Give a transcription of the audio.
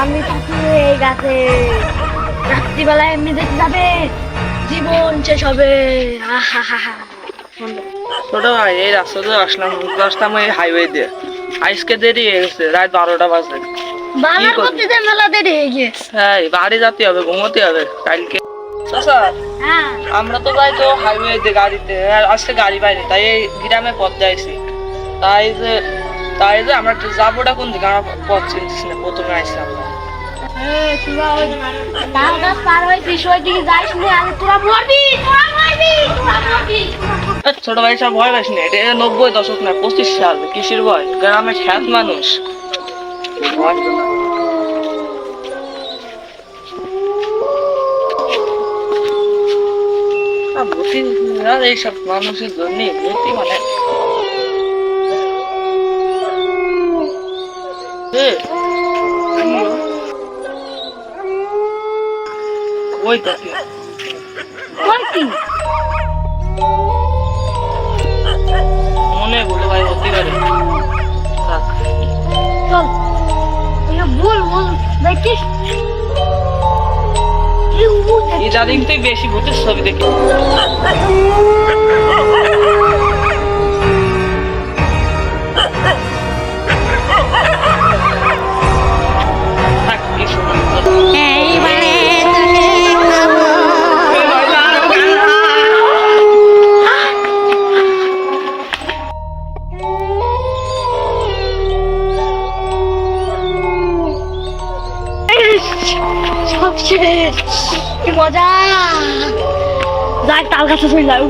আমি থাকি এই গাছে, রাত্রিবেলা এমনি দেখতে যাবে, জীবন শেষ হবে। ছোট ভাই এই রাস্তা দিয়ে আসলাম, রাস্তা আমি হাইওয়ে দিয়ে আজকে দেরি হয়ে গেছে, রাত 12টা বাজে। বাবার মধ্যে যে মেলা দেরি হয়ে গেছে। হ্যাঁ বাড়ি যেতে হবে, ঘুমোতে হবে কালকে। চাচা হ্যাঁ আমরা তো যাই তো হাইওয়ে দিয়ে গাড়িতে, আর আজকে গাড়ি পাইনি তাই এই গ্রামে পথ যাইছি। তাই যে আমরা যাবোটা কোন দিকে, আমরা পথ চিনছিস না, প্রথমে আইসি আমরা। তাল গাছ পার হয়েছিস, ওই দিকে যাইস না, আরে তোরা মরবি, তোরা মরবি, তোরা মরবি। ছোট ভাই সব ভয় পাইস না, এটা 90 দশক না 25 সাল, কিসের ভয়, গ্রামের খ্যাত মানুষ। এইসব মানুষের জন্য ভূতি মানে ওই দেখি কই কি? মনে বলে ভাই হতে পারে। চল, বল বল দেখিস। ইদানিং তুই বেশি ভূতের ছবি দেখি। থাক, কি সুন্দর। সব শেষ, কি মজা। যাই তাল গাছে চলে যায়।